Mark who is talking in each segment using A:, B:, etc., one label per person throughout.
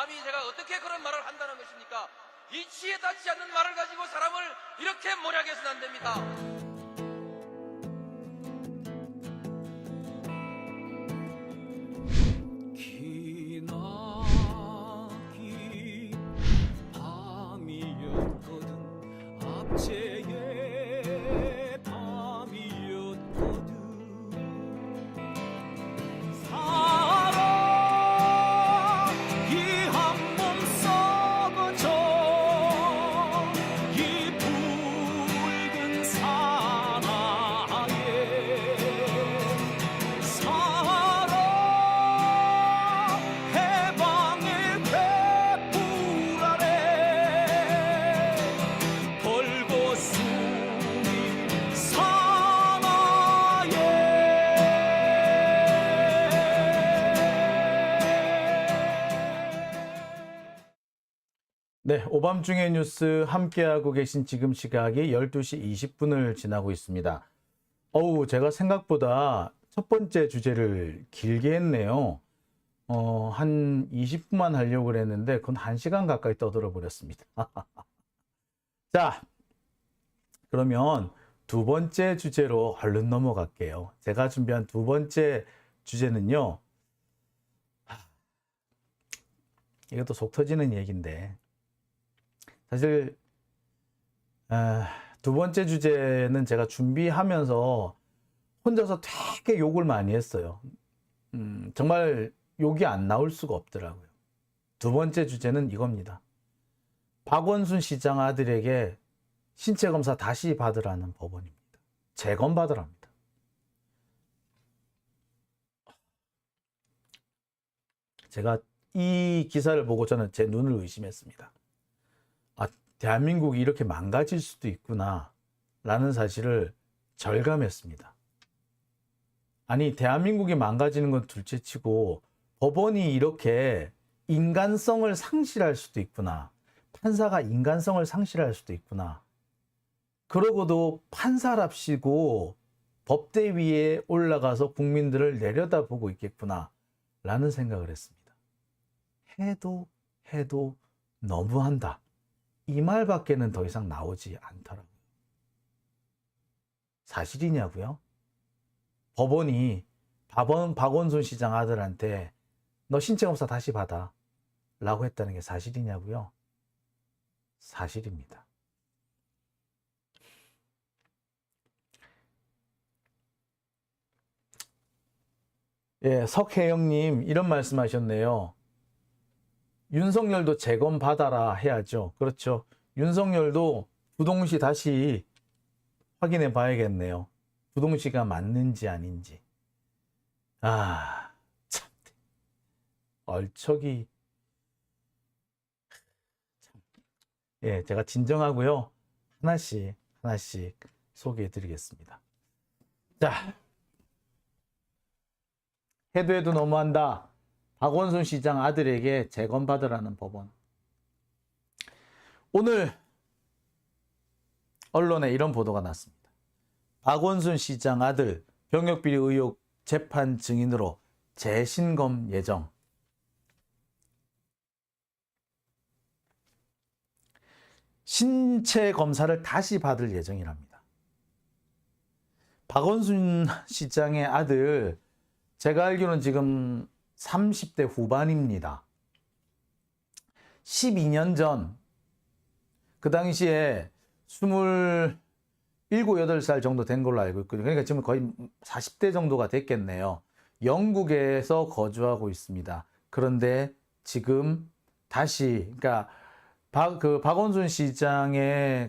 A: 감히 제가 어떻게 그런 말을 한다는 것입니까? 이치에 닿지 않는 말을 가지고 사람을 이렇게 몰약해서는 안 됩니다.
B: 기나긴 밤이었거든. 압제의 밤이었거든. 사랑이 한 몸 썩어져 이 붉은 사나에 사랑 해방의 횃불 아래 벌거숭이 사나에.
C: 네, 오밤중의 뉴스 함께하고 계신 지금 시각이 12시 20분을 지나고 있습니다. 제가 생각보다 첫 번째 주제를 길게 했네요. 한 20분만 하려고 그랬는데 그건 1시간 가까이 떠들어 버렸습니다. 자, 그러면 두 번째 주제로 얼른 넘어갈게요. 제가 준비한 두 번째 주제는요. 이것도 속 터지는 얘기인데 사실 두 번째 주제는 제가 준비하면서 혼자서 되게 욕을 많이 했어요. 정말 욕이 안 나올 수가 없더라고요. 두 번째 주제는 이겁니다. 박원순 시장 아들에게 신체 검사 다시 받으라는 법원입니다. 재검 받으랍니다. 제가 이 기사를 보고 저는 제 눈을 의심했습니다. 대한민국이 이렇게 망가질 수도 있구나 라는 사실을 절감했습니다. 아니, 대한민국이 망가지는 건 둘째치고 법원이 이렇게 인간성을 상실할 수도 있구나. 판사가 인간성을 상실할 수도 있구나. 그러고도 판사랍시고 법대 위에 올라가서 국민들을 내려다보고 있겠구나 라는 생각을 했습니다. 해도 너무한다. 이 말밖에는 더 이상 나오지 않더라고요. 사실이냐고요? 법원이 박원순 시장 아들한테 너 신체검사 다시 받아 라고 했다는 게 사실이냐고요? 사실입니다. 예, 석혜영님 이런 말씀하셨네요. 윤석열도 재검 받아라 해야죠. 그렇죠. 윤석열도 부동시 다시 확인해 봐야겠네요. 부동시가 맞는지 아닌지. 참. 얼척이. 참. 예, 제가 진정하고요. 하나씩 소개해 드리겠습니다. 자. 해도 너무한다. 박원순 시장 아들에게 재검 받으라는 법원. 오늘 언론에 이런 보도가 났습니다. 박원순 시장 아들 병역비리 의혹 재판 증인으로 재신검 예정. 신체 검사를 다시 받을 예정이랍니다. 박원순 시장의 아들, 제가 알기로는 지금 30대 후반입니다. 12년 전, 그 당시에 27, 8살 정도 된 걸로 알고 있거든요. 그러니까 지금 거의 40대 정도가 됐겠네요. 영국에서 거주하고 있습니다. 그런데 지금 다시, 그러니까 박원순 시장의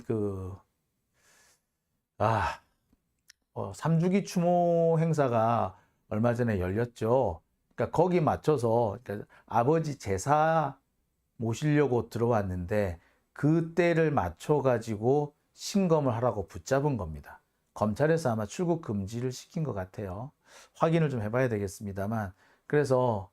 C: 3주기 추모 행사가 얼마 전에 열렸죠. 그러니까 거기 맞춰서 아버지 제사 모시려고 들어왔는데 그때를 맞춰가지고 신검을 하라고 붙잡은 겁니다. 검찰에서 아마 출국 금지를 시킨 것 같아요. 확인을 좀 해봐야 되겠습니다만, 그래서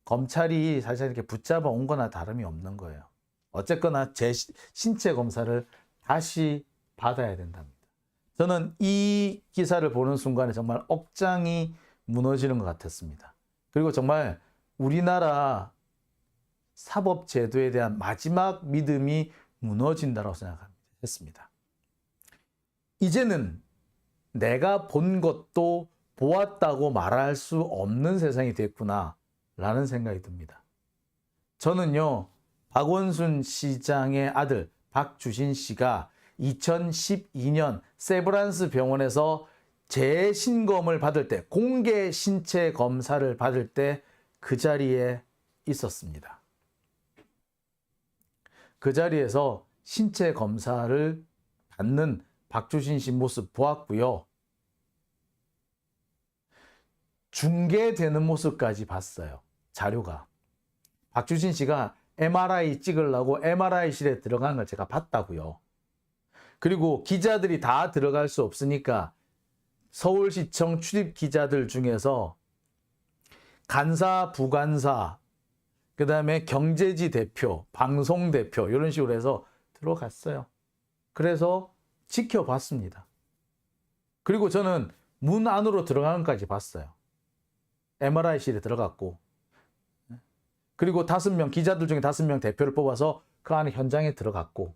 C: 검찰이 사실 이렇게 붙잡아 온 거나 다름이 없는 거예요. 어쨌거나 제 신체 검사를 다시 받아야 된답니다. 저는 이 기사를 보는 순간에 정말 억장이 무너지는 것 같았습니다. 그리고 정말 우리나라 사법제도에 대한 마지막 믿음이 무너진다고 생각했습니다. 이제는 내가 본 것도 보았다고 말할 수 없는 세상이 됐구나 라는 생각이 듭니다. 저는요, 박원순 시장의 아들 박주신 씨가 2012년 세브란스 병원에서 재신검을 받을 때, 공개 신체 검사를 받을 때 그 자리에 있었습니다. 그 자리에서 신체 검사를 받는 박주신 씨 모습 보았고요. 중계되는 모습까지 봤어요. 자료가. 박주신 씨가 MRI 찍으려고 MRI실에 들어간 걸 제가 봤다고요. 그리고 기자들이 다 들어갈 수 없으니까 서울시청 출입 기자들 중에서 간사, 부간사, 그 다음에 경제지 대표, 방송 대표 이런 식으로 해서 들어갔어요. 그래서 지켜봤습니다. 그리고 저는 문 안으로 들어가는 것까지 봤어요. MRI실에 들어갔고, 그리고 5명, 기자들 중에 5명 대표를 뽑아서 그 안에 현장에 들어갔고,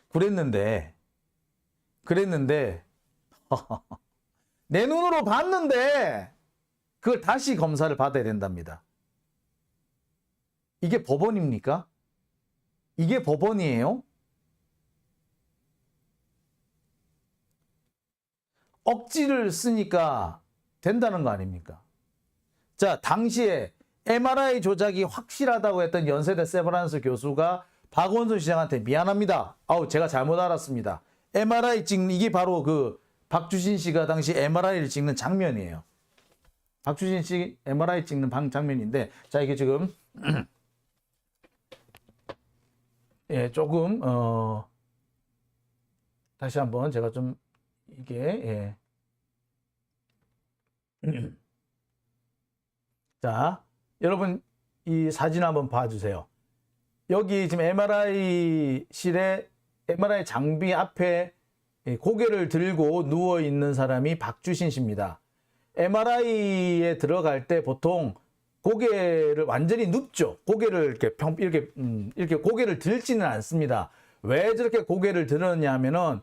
C: 그랬는데 내 눈으로 봤는데 그걸 다시 검사를 받아야 된답니다. 이게 법원입니까? 이게 법원이에요? 억지를 쓰니까 된다는 거 아닙니까? 자, 당시에 MRI 조작이 확실하다고 했던 연세대 세브란스 교수가 박원순 시장한테 미안합니다. 제가 잘못 알았습니다. MRI 찍는, 이게 바로 그 박주신 씨가 당시 MRI를 찍는 장면이에요. 박주신 씨 MRI 찍는 장면인데, 자, 이게 지금 예, 조금 다시 한번 제가 좀 이게 자, 여러분 이 사진 한번 봐주세요. 여기 지금 MRI실에 MRI 장비 앞에 고개를 들고 누워 있는 사람이 박주신 씨입니다. MRI에 들어갈 때 보통 고개를 완전히 눕죠. 고개를 이렇게 고개를 들지는 않습니다. 왜 저렇게 고개를 들었냐 하면은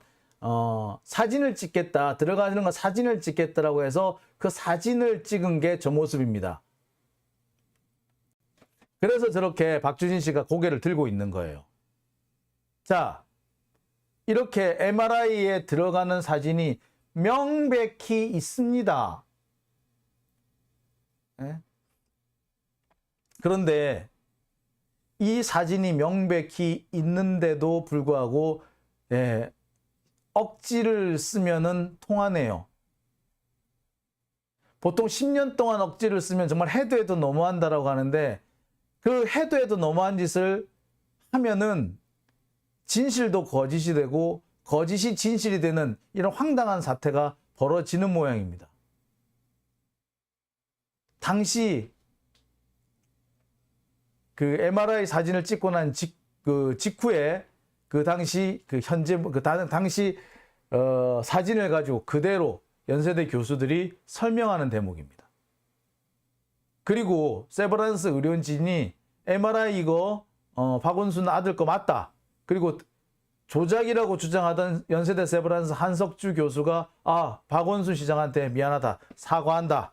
C: 사진을 찍겠다, 들어가는 거 사진을 찍겠다라고 해서 그 사진을 찍은 게 저 모습입니다. 그래서 저렇게 박주신 씨가 고개를 들고 있는 거예요. 자, 이렇게 MRI에 들어가는 사진이 명백히 있습니다. 네? 그런데 이 사진이 명백히 있는데도 불구하고 억지를 쓰면은 통하네요. 보통 10년 동안 억지를 쓰면 정말 해도 해도 너무한다라고 하는데, 그 해도 해도 너무한 짓을 하면은 진실도 거짓이 되고 거짓이 진실이 되는 이런 황당한 사태가 벌어지는 모양입니다. 당시 그 MRI 사진을 찍고 난 직후에 그 당시 당시 사진을 가지고 그대로 연세대 교수들이 설명하는 대목입니다. 그리고 세브란스 의료진이 MRI 이거 박원순 아들 거 맞다. 그리고 조작이라고 주장하던 연세대 세브란스 한석주 교수가 박원순 시장한테 미안하다, 사과한다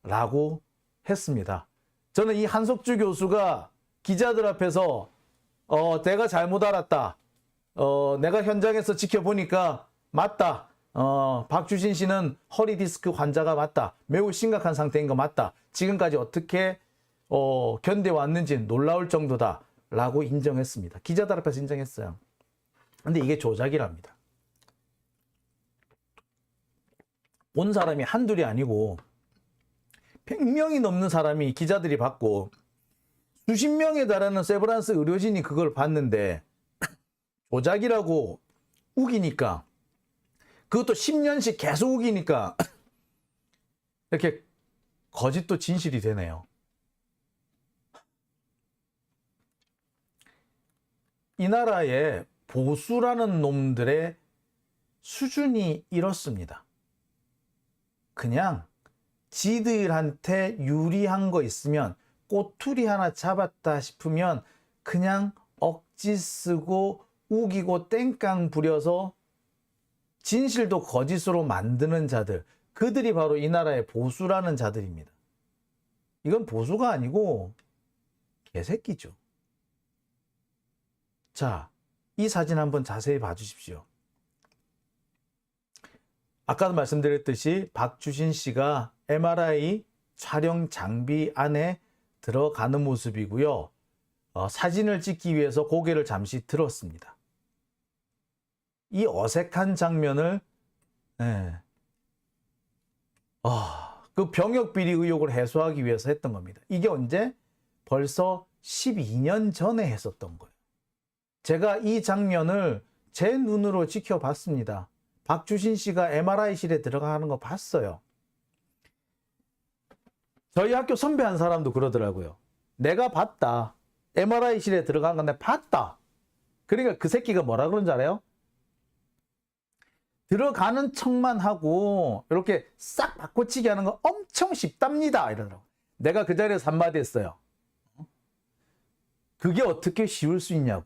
C: 라고 했습니다. 저는 이 한석주 교수가 기자들 앞에서 내가 잘못 알았다, 내가 현장에서 지켜보니까 맞다, 박주신 씨는 허리 디스크 환자가 맞다, 매우 심각한 상태인 거 맞다, 지금까지 어떻게 견뎌왔는지 놀라울 정도다 라고 인정했습니다. 기자들 앞에서 인정했어요. 근데 이게 조작이랍니다. 본 사람이 한둘이 아니고 100명이 넘는 사람이, 기자들이 봤고 수십 명에 달하는 세브란스 의료진이 그걸 봤는데 조작이라고 우기니까, 그것도 10년씩 계속 우기니까 이렇게 거짓도 진실이 되네요. 이 나라에 보수라는 놈들의 수준이 이렇습니다. 그냥 지들한테 유리한 거 있으면 꼬투리 하나 잡았다 싶으면 그냥 억지 쓰고 우기고 땡깡 부려서 진실도 거짓으로 만드는 자들, 그들이 바로 이 나라의 보수라는 자들입니다. 이건 보수가 아니고 개새끼죠. 자, 이 사진 한번 자세히 봐주십시오. 아까도 말씀드렸듯이 박주신 씨가 MRI 촬영 장비 안에 들어가는 모습이고요. 사진을 찍기 위해서 고개를 잠시 들었습니다. 이 어색한 장면을 그 병역 비리 의혹을 해소하기 위해서 했던 겁니다. 이게 언제? 벌써 12년 전에 했었던 거예요. 제가 이 장면을 제 눈으로 지켜봤습니다. 박주신 씨가 MRI실에 들어가는 거 봤어요. 저희 학교 선배 한 사람도 그러더라고요. 내가 봤다. MRI실에 들어간 건데 봤다. 그러니까 그 새끼가 뭐라 그런 줄 알아요? 들어가는 척만 하고 이렇게 싹 바꿔치기 하는 거 엄청 쉽답니다. 이러더라고. 내가 그 자리에서 한마디 했어요. 그게 어떻게 쉬울 수 있냐고.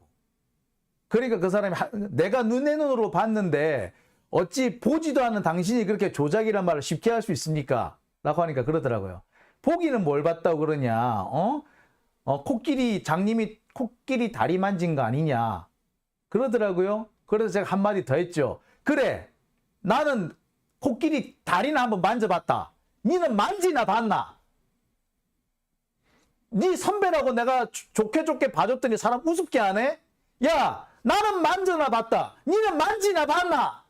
C: 그러니까 그 사람이 내가 눈에 눈으로 봤는데 어찌 보지도 않은 당신이 그렇게 조작이란 말을 쉽게 할 수 있습니까? 라고 하니까 그러더라고요. 보기는 뭘 봤다고 그러냐? 코끼리 장님이 코끼리 다리 만진 거 아니냐? 그러더라고요. 그래서 제가 한마디 더 했죠. 그래, 나는 코끼리 다리나 한번 만져봤다. 니는 만지나 봤나? 네 선배라고 내가 좋게 봐줬더니 사람 우습게 하네? 야, 나는 만져나 봤다. 니는 만지나 봤나?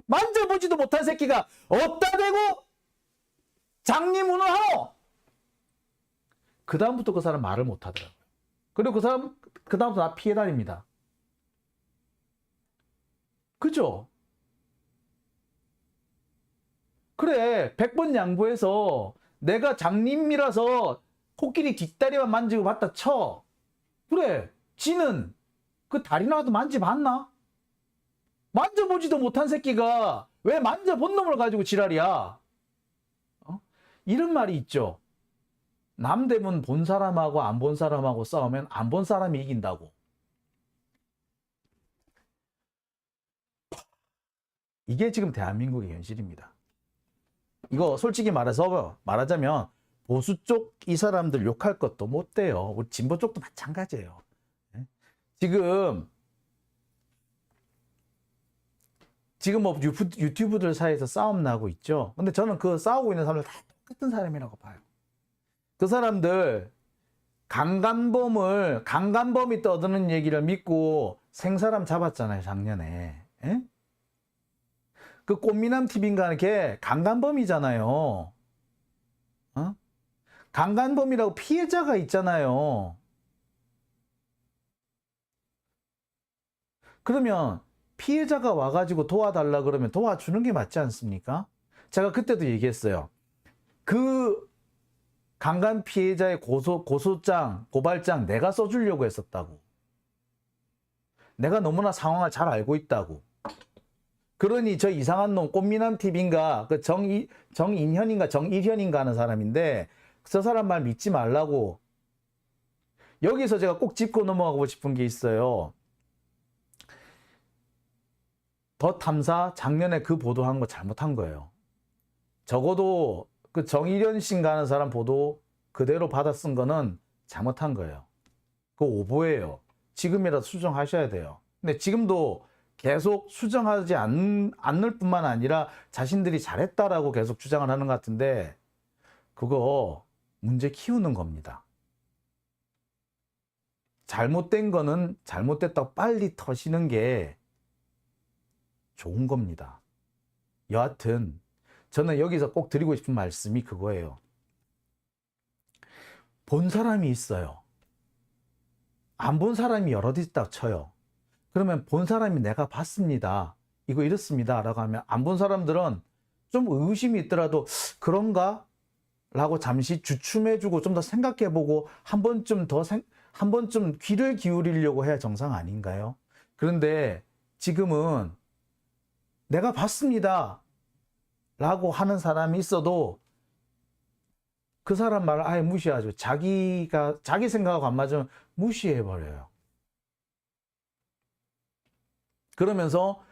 C: 만져보지도 못한 새끼가 없다 대고 장님운을 하노? 그 다음부터 그 사람 말을 못 하더라고요. 그리고 그 사람 그 다음부터 나 피해 다닙니다. 그죠? 그래, 100번 양보해서 내가 장님이라서 코끼리 뒷다리만 만지고 봤다 쳐. 그래, 지는 그 다리나도 만져봤나? 만져보지도 못한 새끼가 왜 만져본 놈을 가지고 지랄이야? 이런 말이 있죠. 남대문 본 사람하고 안 본 사람하고 싸우면 안 본 사람이 이긴다고. 이게 지금 대한민국의 현실입니다. 이거 솔직히 말하자면 보수 쪽 이 사람들 욕할 것도 못 돼요. 우리 진보 쪽도 마찬가지예요. 지금 뭐 유튜브들 사이에서 싸움 나고 있죠. 근데 저는 그 싸우고 있는 사람들 다 똑같은 사람이라고 봐요. 그 사람들 강간범이 떠드는 얘기를 믿고 생사람 잡았잖아요, 작년에. 에? 그 꽃미남 TV인가 걔 강간범이잖아요. 강간범이라고 피해자가 있잖아요. 그러면 피해자가 와가지고 도와달라 그러면 도와주는 게 맞지 않습니까? 제가 그때도 얘기했어요. 그 강간 피해자의 고소장, 고발장 내가 써주려고 했었다고. 내가 너무나 상황을 잘 알고 있다고. 그러니 저 이상한 놈 꽃미남 TV인가 그 정인현인가 정일현인가 하는 사람인데 저 사람 말 믿지 말라고. 여기서 제가 꼭 짚고 넘어가고 싶은 게 있어요. 더 탐사 작년에 그 보도한 거 잘못한 거예요. 적어도 그 정일현 씨인가 하는 사람 보도 그대로 받아 쓴 거는 잘못한 거예요. 그거 오보예요. 지금이라도 수정하셔야 돼요. 근데 지금도 계속 수정하지 않을 뿐만 아니라 자신들이 잘했다라고 계속 주장을 하는 것 같은데 그거 문제 키우는 겁니다. 잘못된 거는 잘못됐다고 빨리 터시는 게 좋은 겁니다. 여하튼 저는 여기서 꼭 드리고 싶은 말씀이 그거예요. 본 사람이 있어요. 안 본 사람이 여럿 있다 쳐요. 그러면 본 사람이 내가 봤습니다. 이거 이렇습니다. 라고 하면 안 본 사람들은 좀 의심이 있더라도 그런가? 라고 잠시 주춤해주고 좀 더 생각해보고 한 번쯤 귀를 기울이려고 해야 정상 아닌가요? 그런데 지금은 내가 봤습니다. 라고 하는 사람이 있어도 그 사람 말을 아예 무시하죠. 자기 생각하고 안 맞으면 무시해버려요. 그러면서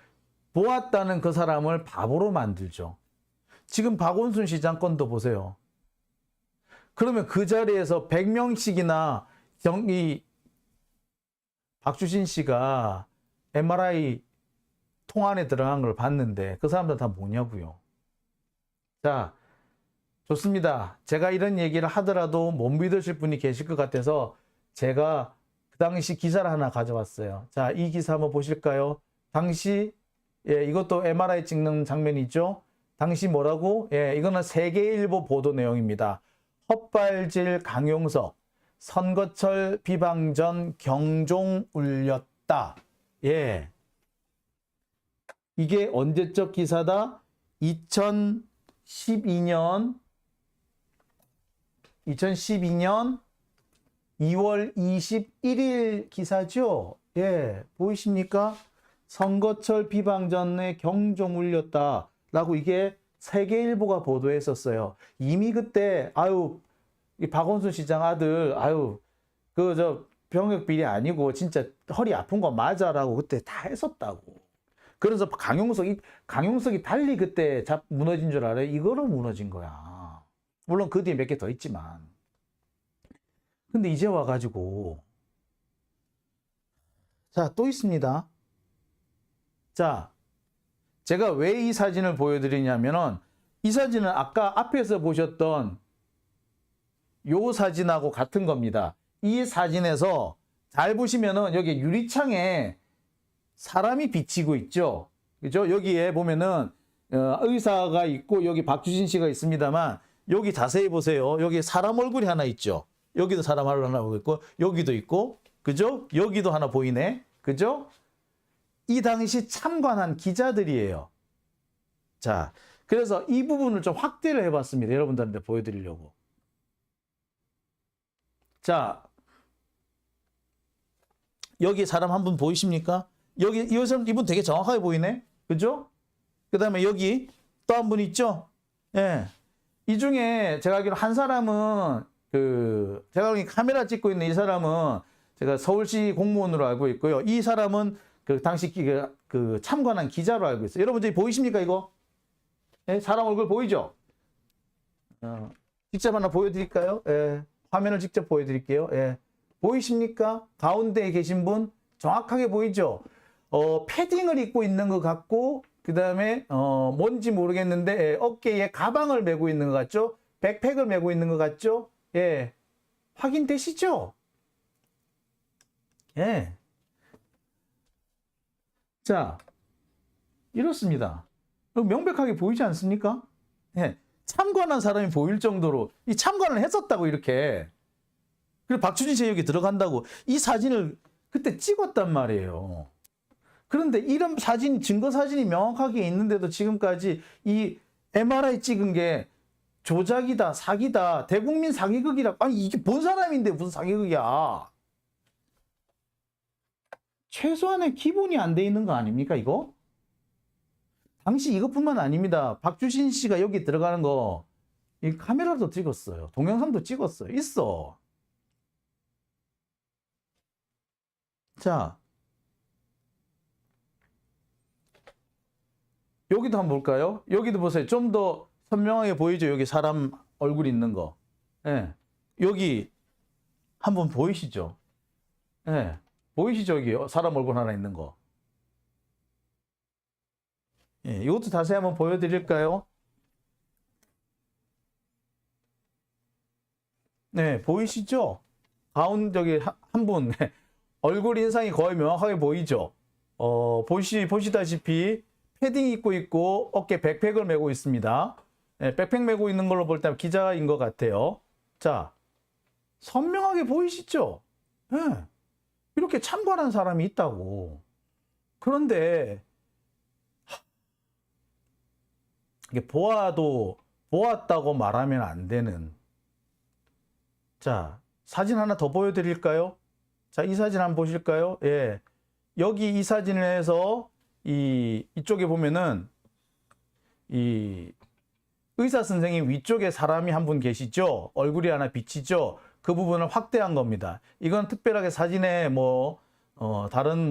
C: 보았다는 그 사람을 바보로 만들죠. 지금 박원순 시장 건도 보세요. 그러면 그 자리에서 100명씩이나 이 박주신 씨가 MRI 통안에 들어간 걸 봤는데 그 사람들 다 뭐냐고요. 자, 좋습니다. 제가 이런 얘기를 하더라도 못 믿으실 분이 계실 것 같아서 제가 그 당시 기사를 하나 가져왔어요. 자, 이 기사 한번 보실까요? 당시 이것도 MRI 찍는 장면이죠. 당시 뭐라고? 이거는 세계일보 보도 내용입니다. 헛발질 강용석 선거철 비방전 경종 울렸다. 이게 언제적 기사다? 2012년 2월 21일 기사죠. 보이십니까? 선거철 비방전에 경종 울렸다라고 이게 세계일보가 보도했었어요. 이미 그때 이 박원순 시장 아들 병역 비리 아니고 진짜 허리 아픈 거 맞아라고 그때 다 했었다고. 그래서 강용석이 달리 그때 무너진 줄 알아요? 이거로 무너진 거야. 물론 그 뒤에 몇 개 더 있지만. 근데 이제 와가지고 자, 또 있습니다. 자, 제가 왜 이 사진을 보여드리냐면은 이 사진은 아까 앞에서 보셨던 요 사진하고 같은 겁니다. 이 사진에서 잘 보시면은 여기 유리창에 사람이 비치고 있죠. 그죠? 여기에 보면은 의사가 있고 여기 박주신 씨가 있습니다만 여기 자세히 보세요. 여기 사람 얼굴이 하나 있죠. 여기도 사람 얼굴 하나 있고 여기도 있고 그죠? 여기도 하나 보이네. 그죠? 이 당시 참관한 기자들이에요. 자, 그래서 이 부분을 좀 확대를 해봤습니다. 여러분들한테 보여드리려고. 자, 여기 사람 한 분 보이십니까? 여기 이 사람 이분 되게 정확하게 보이네. 그죠? 그 다음에 여기 또 한 분 있죠? 이 중에 제가 알기로 한 사람은 제가 알기로 카메라 찍고 있는 이 사람은 제가 서울시 공무원으로 알고 있고요. 이 사람은 그 당시 참관한 기자로 알고 있어요. 여러분 저기 보이십니까 이거? 사람 얼굴 보이죠? 직접 하나 보여드릴까요? 화면을 직접 보여드릴게요. 보이십니까? 가운데에 계신 분 정확하게 보이죠? 패딩을 입고 있는 것 같고 그 다음에 뭔지 모르겠는데 어깨에 가방을 메고 있는 것 같죠? 백팩을 메고 있는 것 같죠? 확인되시죠? 자, 이렇습니다. 명백하게 보이지 않습니까? 참관한 사람이 보일 정도로 이 참관을 했었다고 이렇게. 그리고 박주진 씨 여기 들어간다고 이 사진을 그때 찍었단 말이에요. 그런데 이런 사진, 증거 사진이 명확하게 있는데도 지금까지 이 MRI 찍은 게 조작이다, 사기다, 대국민 사기극이라. 아니 이게 본 사람인데 무슨 사기극이야. 최소한의 기본이 안 돼 있는 거 아닙니까 이거? 당시 이것뿐만 아닙니다. 박주신 씨가 여기 들어가는 거 이 카메라도 찍었어요. 동영상도 찍었어요. 있어. 자, 여기도 한번 볼까요? 여기도 보세요. 좀 더 선명하게 보이죠? 여기 사람 얼굴 있는 거. 여기 한번 보이시죠? 보이시죠? 여기 사람 얼굴 하나 있는 거. 이것도 자세히 한번 보여드릴까요? 보이시죠? 가운데 저기 한 분 얼굴 인상이 거의 명확하게 보이죠? 보시다시피 패딩 입고 있고 어깨 백팩을 메고 있습니다. 백팩 메고 있는 걸로 볼 때 기자인 것 같아요. 자, 선명하게 보이시죠? 이렇게 참관한 사람이 있다고. 그런데 이게 보았다고 말하면 안 되는. 자, 사진 하나 더 보여드릴까요? 자, 이 사진 한번 보실까요? 여기 이 사진에서 이쪽에 보면은 의사 선생님 위쪽에 사람이 한 분 계시죠? 얼굴이 하나 비치죠? 그 부분을 확대한 겁니다. 이건 특별하게 사진에 다른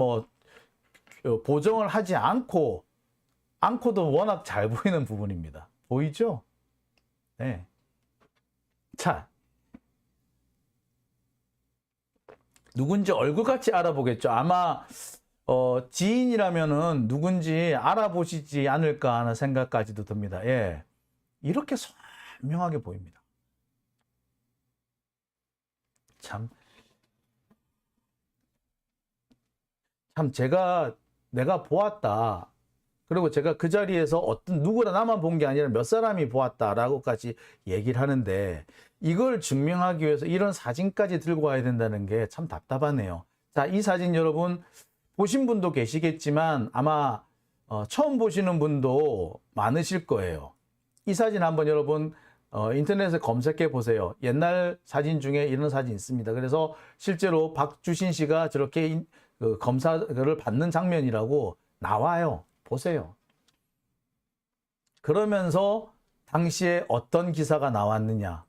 C: 보정을 하지 않고도 워낙 잘 보이는 부분입니다. 보이죠? 네. 자, 누군지 얼굴같이 알아보겠죠. 아마 지인이라면은 누군지 알아보시지 않을까 하는 생각까지도 듭니다. 예. 이렇게 선명하게 보입니다. 참 내가 보았다. 그리고 제가 그 자리에서 어떤 누구나 나만 본 게 아니라 몇 사람이 보았다라고까지 얘기를 하는데 이걸 증명하기 위해서 이런 사진까지 들고 와야 된다는 게 참 답답하네요. 자, 이 사진 여러분 보신 분도 계시겠지만 아마 처음 보시는 분도 많으실 거예요. 이 사진 한번 여러분 인터넷에 검색해 보세요. 옛날 사진 중에 이런 사진 있습니다. 그래서 실제로 박주신 씨가 저렇게 검사를 받는 장면이라고 나와요. 보세요. 그러면서 당시에 어떤 기사가 나왔느냐.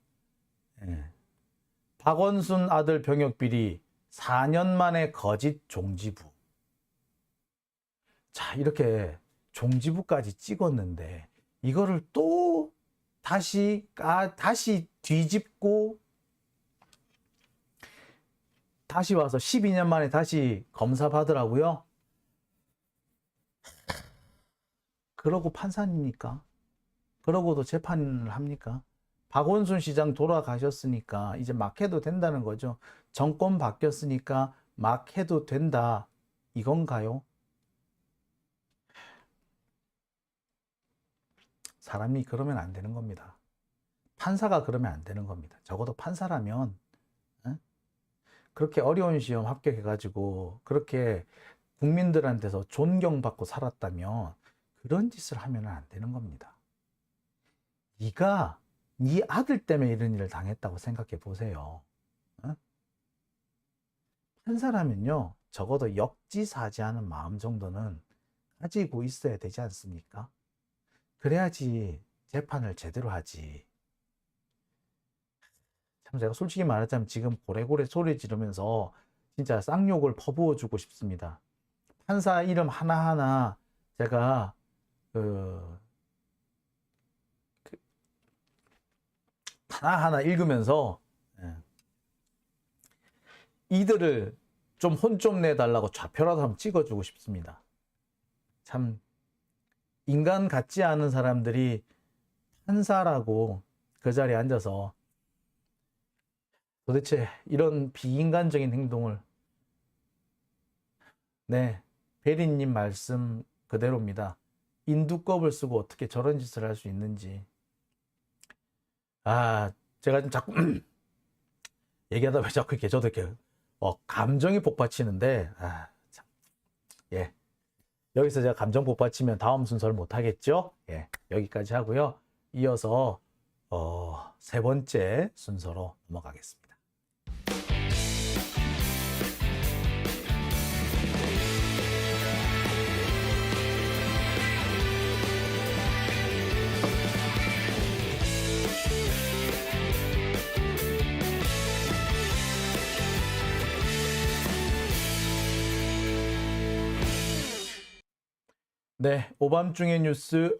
C: 박원순 아들 병역 비리 4년 만에 거짓 종지부. 자, 이렇게 종지부까지 찍었는데 이거를 또 다시 뒤집고 다시 와서 12년 만에 다시 검사 받으라고요? 그러고 판사입니까? 그러고도 재판을 합니까? 박원순 시장 돌아가셨으니까 이제 막 해도 된다는 거죠. 정권 바뀌었으니까 막 해도 된다. 이건가요? 사람이 그러면 안 되는 겁니다. 판사가 그러면 안 되는 겁니다. 적어도 판사라면 그렇게 어려운 시험 합격해가지고 그렇게 국민들한테서 존경받고 살았다면 그런 짓을 하면 안 되는 겁니다. 네가 네 아들 때문에 이런 일을 당했다고 생각해 보세요. 판사라면요, 적어도 역지사지하는 마음 정도는 가지고 있어야 되지 않습니까? 그래야지 재판을 제대로 하지. 참 제가 솔직히 말하자면 지금 고래고래 소리 지르면서 진짜 쌍욕을 퍼부어주고 싶습니다. 판사 이름 하나하나 제가 하나하나 읽으면서 이들을 좀 혼 좀 내달라고 좌표라도 한번 찍어주고 싶습니다. 참 인간 같지 않은 사람들이 판사라고 그 자리에 앉아서 도대체 이런 비인간적인 행동을, 네, 베리님 말씀 그대로입니다. 인두껍을 쓰고 어떻게 저런 짓을 할 수 있는지. 제가 좀 자꾸 얘기하다 보면 자꾸 이렇게 저도 이렇게 감정이 복받치는데 참. 예, 여기서 제가 감정 복받치면 다음 순서를 못 하겠죠. 예, 여기까지 하고요. 이어서 세 번째 순서로 넘어가겠습니다. 네, 오밤중의 뉴스